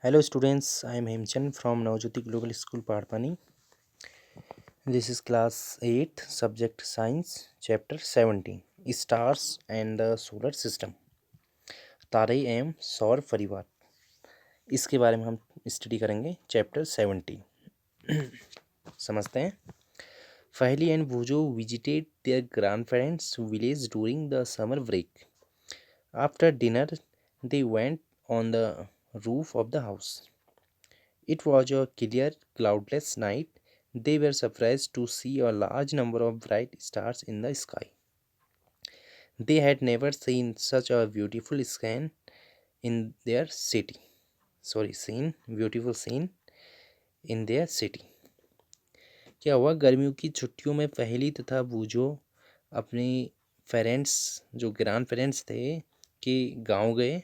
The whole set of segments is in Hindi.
Hello students, I am Hemchan from Navjyoti Global School Padpani. This is class 8, subject science, chapter 17, stars and the solar system. तारे एवं सौर परिवार, इसके बारे में हम स्टडी करेंगे चैप्टर 17। समझते हैं। Fahli and Bujo visited their grandparents' village during the summer break. After dinner, they went on the roof of the house. It was a clear, cloudless night. They were surprised to see a large number of bright stars in the sky. They had never seen such a beautiful sky in their city. Beautiful scene in their city. क्या हुआ, गर्मियों की छुट्टियों में पहली तथा बूझो अपने पेरेंट्स जो ग्रैंड पेरेंट्स थे के गांव गए।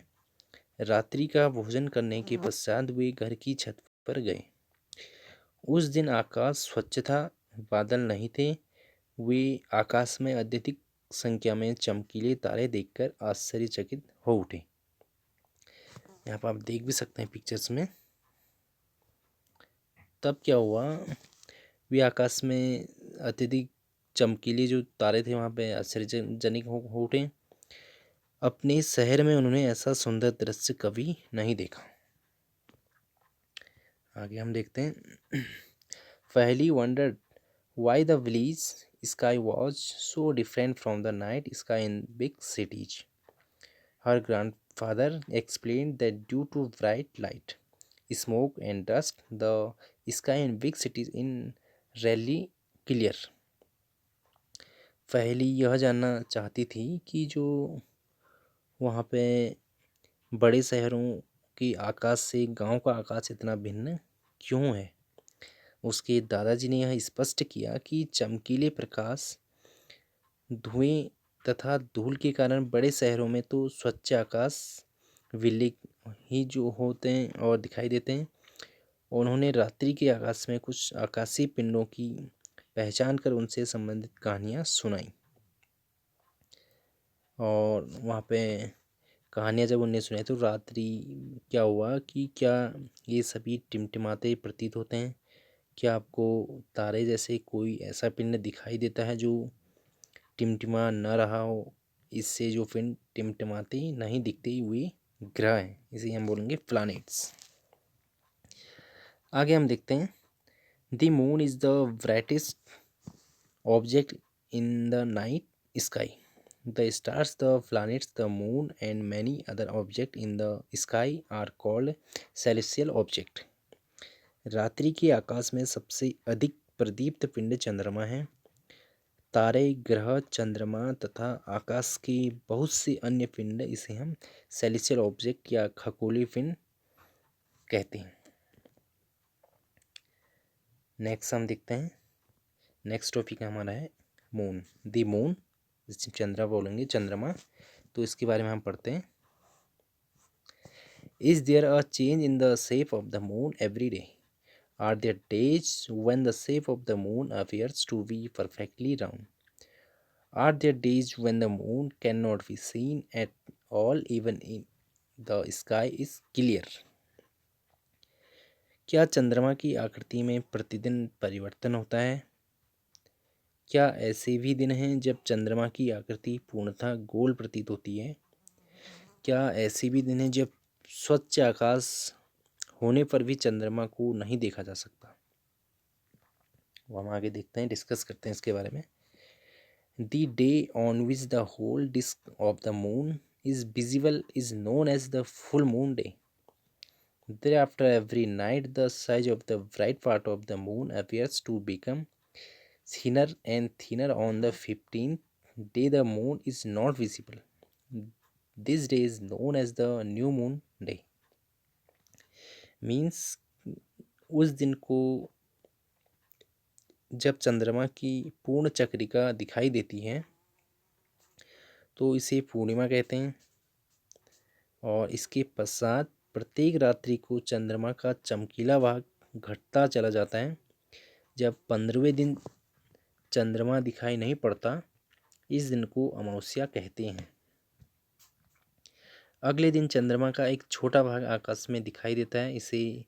रात्रि का भोजन करने के पश्चात वे घर की छत पर गए। उस दिन आकाश स्वच्छ था, बादल नहीं थे। वे आकाश में अत्यधिक संख्या में चमकीले तारे देखकर आश्चर्यचकित हो उठे। यहाँ पर आप देख भी सकते हैं पिक्चर्स में। तब क्या हुआ, वे आकाश में अत्यधिक चमकीले जो तारे थे वहाँ पे आश्चर्यजनक हो उठे। अपने शहर में उन्होंने ऐसा सुंदर दृश्य कभी नहीं देखा। आगे हम देखते हैं। पहली wondered why the village sky was so different from the night sky in big cities. Her grandfather explained that due to bright light, smoke and dust, the sky in big cities in rarely clear. पहली यह जानना चाहती थी कि जो वहाँ पे बड़े शहरों की आकाश से गांव का आकाश इतना भिन्न क्यों है। उसके दादाजी ने यह स्पष्ट किया कि चमकीले प्रकाश, धुएं तथा धूल के कारण बड़े शहरों में तो स्वच्छ आकाश विले ही जो होते हैं और दिखाई देते हैं। उन्होंने रात्रि के आकाश में कुछ आकाशीय पिंडों की पहचान कर उनसे संबंधित कहानियाँ सुनाई। और वहाँ पे कहानियाँ जब उनने सुनाई तो रात्रि क्या हुआ कि क्या ये सभी टिमटिमाते प्रतीत होते हैं। क्या आपको तारे जैसे कोई ऐसा पिंड दिखाई देता है जो टिमटिमा न रहा हो। इससे जो पिंड टिमटिमाते नहीं दिखते हुए ग्रह हैं, इसे हम बोलेंगे प्लैनेट्स। आगे हम देखते हैं। The moon is the brightest object in the night sky. The stars, the planets, the moon, and many other objects in the sky are called celestial objects. रात्रि के आकाश में सबसे अधिक प्रदीप्त पिंड चंद्रमा है। तारे, ग्रह, चंद्रमा तथा आकाश के बहुत से अन्य पिंड, इसे हम सेलेस्टियल ऑब्जेक्ट या खगोलीय पिंड कहते हैं। नेक्स्ट हम देखते हैं। नेक्स्ट टॉपिक हमारा है मून। द मून, चंद्रमा बोलेंगे, चंद्रमा, तो इसके बारे में हम पढ़ते हैं। Is there a change in the shape of the moon every day? Are there days when the shape of the moon appears to be perfectly round? Are there days when the moon can not be seen at all even in the sky is clear? क्या चंद्रमा की आकृति में प्रतिदिन परिवर्तन होता है? क्या ऐसे भी दिन हैं जब चंद्रमा की आकृति पूर्णतः गोल प्रतीत होती है? क्या ऐसे भी दिन हैं जब स्वच्छ आकाश होने पर भी चंद्रमा को नहीं देखा जा सकता? वो हम आगे देखते हैं, डिस्कस करते हैं इसके बारे में। The day on which the whole disc of the moon is visible is known as the full moon day. Thereafter, every night, the size of the bright part of the moon appears to become thinner and thinner. On the 15th day, the moon is not visible. This day is known as the new moon day. Means उस दिन को जब चंद्रमा की पूर्ण चक्रिका दिखाई देती है तो इसे पूर्णिमा कहते हैं। और इसके पश्चात प्रत्येक रात्रि को चंद्रमा का चमकीला भाग घटता चला जाता है। जब 15वें दिन चंद्रमा दिखाई नहीं पड़ता, इस दिन को अमावस्या कहते हैं। अगले दिन चंद्रमा का एक छोटा भाग आकाश में दिखाई देता है, इसे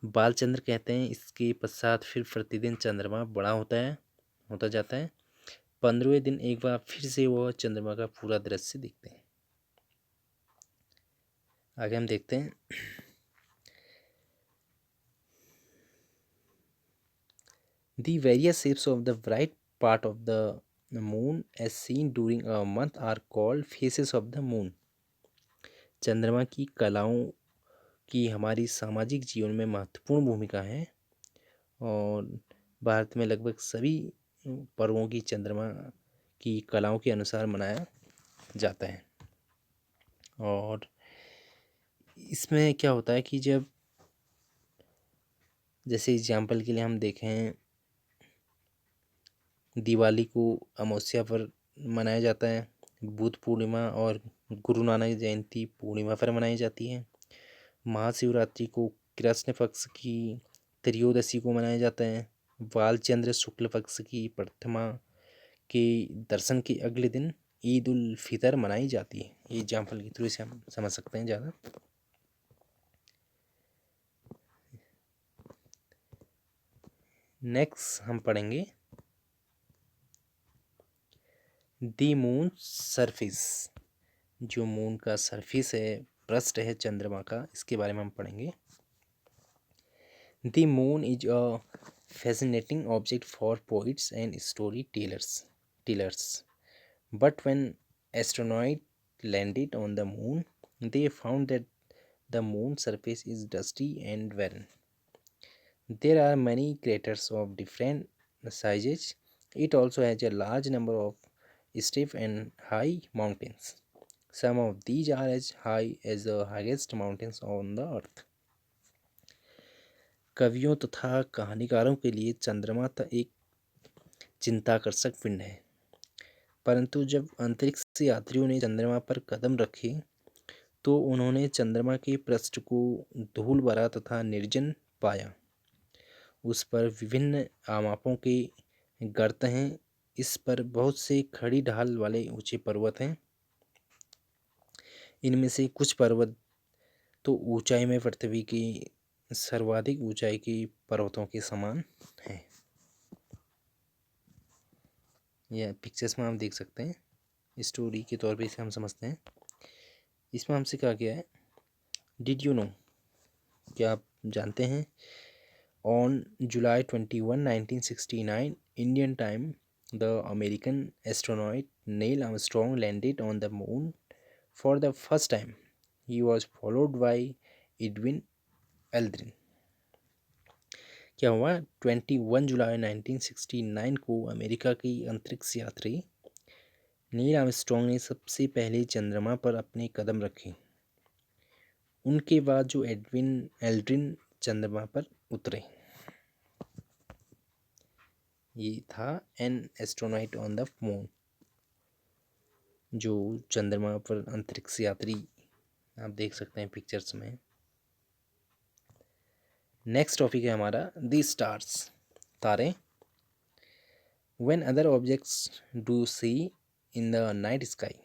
बालचंद्र कहते हैं। इसके पश्चात फिर प्रतिदिन चंद्रमा बड़ा होता जाता है। 15वें दिन एक बार फिर से वह चंद्रमा का पूरा दृश्य दिखते हैं। आगे हम देखते हैं। The various shapes of the bright part of the moon as seen during a month are called phases of the moon. चंद्रमा की कलाओं की हमारी सामाजिक जीवन में महत्वपूर्ण भूमिका है और भारत में लगभग सभी पर्वों की चंद्रमा की कलाओं के अनुसार मनाया जाता है। और इसमें क्या होता है कि जब जैसे एग्जाम्पल के लिए हम देखें, दिवाली को अमावस्या पर मनाया जाता है, बुद्ध पूर्णिमा और गुरु नानक जयंती पूर्णिमा पर मनाई जाती है, महाशिवरात्रि को कृष्ण पक्ष की त्रयोदशी को मनाया जाता है, बालचंद्र शुक्ल पक्ष की प्रथमा के दर्शन के अगले दिन ईद उल फितर मनाई जाती है। ये एग्जाम्पल के थ्रू से हम समझ सकते हैं ज़्यादा। नेक्स्ट हम पढ़ेंगे दी मून सरफेस। जो मून का सरफेस है, पृष्ठ है चंद्रमा का, इसके बारे में हम पढ़ेंगे। The moon is a fascinating object for poets and storytellers. But when astronauts landed on the moon, they found that the moon's surface is dusty and barren. There are many craters of different sizes. It also has a large number of steep and high mountains. Some of these are as high as the highest mountains on the earth. कवियों तथा कहानीकारों के लिए चंद्रमा एक चिंताकर्षक पिंड है, परंतु जब अंतरिक्ष यात्रियों ने चंद्रमा पर कदम रखे तो उन्होंने चंद्रमा के पृष्ठ को धूल भरा तथा निर्जन पाया। उस पर विभिन्न आमापों के गर्त हैं। इस पर बहुत से खड़ी ढाल वाले ऊंचे पर्वत हैं। इनमें से कुछ पर्वत तो ऊंचाई में पृथ्वी की सर्वाधिक ऊंचाई की पर्वतों के समान है। यह पिक्चर्स में हम देख सकते हैं। स्टोरी के तौर पे इसे हम समझते हैं। इसमें हमसे कहा गया है, डिड यू नो, क्या आप जानते हैं, on July 21, 1969 Indian time the American astronaut Neil Armstrong landed on the moon for the first time. He was followed by Edwin Aldrin. क्या हुआ, 21 जुलाई 1969 को अमेरिका की अंतरिक्ष यात्री नील आर्मस्ट्रॉन्ग ने सबसे पहले चंद्रमा पर अपने कदम रखे। उनके बाद जो एडविन एल्ड्रिन चंद्रमा पर उतरे। ये था an astronaut on the moon, जो चंद्रमा पर अंतरिक्ष यात्री आप देख सकते हैं पिक्चर्स में। नेक्स्ट टॉपिक है हमारा दी स्टार्स, तारे। When other objects do see in the night sky,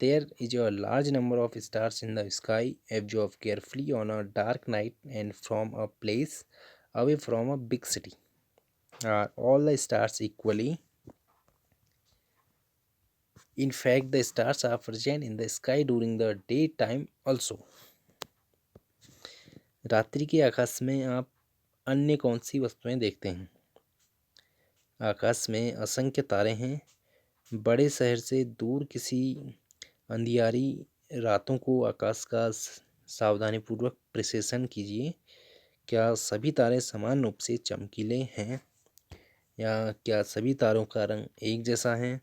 there is a large number of stars in the sky observed carefully on a dark night and from a place away from a big city. Are all the stars equally? In fact, the stars are present in the sky during the daytime also. रात्रि के आकाश में आप अन्य कौन सी वस्तुएं देखते हैं? आकाश में असंख्य तारे हैं। बड़े शहर से दूर किसी अंधियारी रातों को आकाश का सावधानीपूर्वक प्रशेषण कीजिए। क्या सभी तारे समान रूप से चमकीले हैं या क्या सभी तारों का रंग एक जैसा है,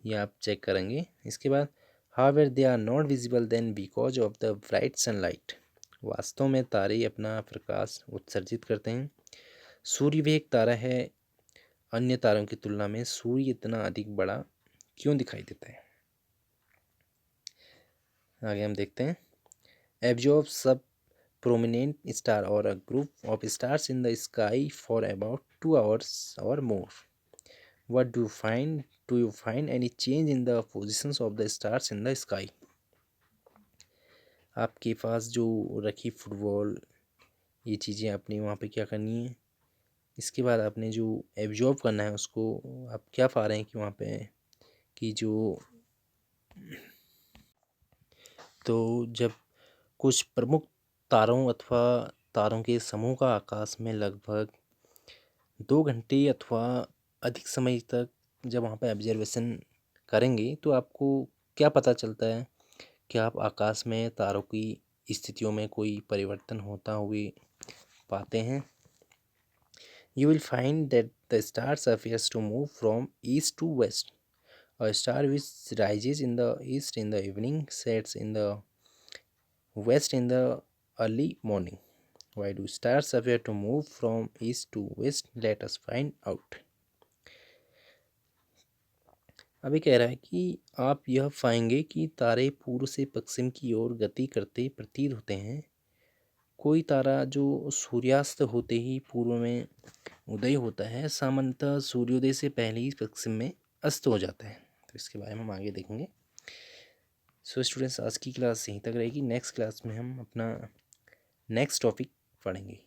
यह आप चेक करेंगे। इसके बाद however they are not visible then because of the bright sunlight. वास्तव में तारे अपना प्रकाश उत्सर्जित करते हैं। सूर्य भी एक तारा है। अन्य तारों की तुलना में सूर्य इतना अधिक बड़ा क्यों दिखाई देता है? आगे हम देखते हैं, एब्जॉर्ब सब prominent star or a group of stars in the sky for about 2 hours or more. What do you find? Do you find any change in the positions of the stars in the sky? आपके पास जो रखी फुटबॉल, ये चीज़ें आपने वहाँ पे क्या करनी है। इसके बाद आपने जो एब्जॉर्ब करना है उसको, आप क्या पा रहे हैं कि वहाँ पे कि जो तो जब कुछ प्रमुख तारों अथवा तारों के समूह का आकाश में लगभग 2 घंटे अथवा अधिक समय तक जब वहाँ पे ऑब्जर्वेशन करेंगे तो आपको क्या पता चलता है कि आप आकाश में तारों की स्थितियों में कोई परिवर्तन होता हुए पाते हैं। You will find that the stars appears to move from east to west. A star which rises in the east in the evening sets in the west in the early morning. Why do stars appear to move from east to west? Let us find out. अभी कह रहा है कि आप यह पाएंगे कि तारे पूर्व से पश्चिम की ओर गति करते प्रतीत होते हैं। कोई तारा जो सूर्यास्त होते ही पूर्व में उदय होता है, सामान्यतः सूर्योदय से पहले ही पश्चिम में अस्त हो जाता है। तो इसके बारे में हम आगे देखेंगे। सो स्टूडेंट्स, आज की क्लास यहीं तक रहेगी। नेक्स्ट क्लास में हम अपना नेक्स्ट टॉपिक पढ़ेंगे।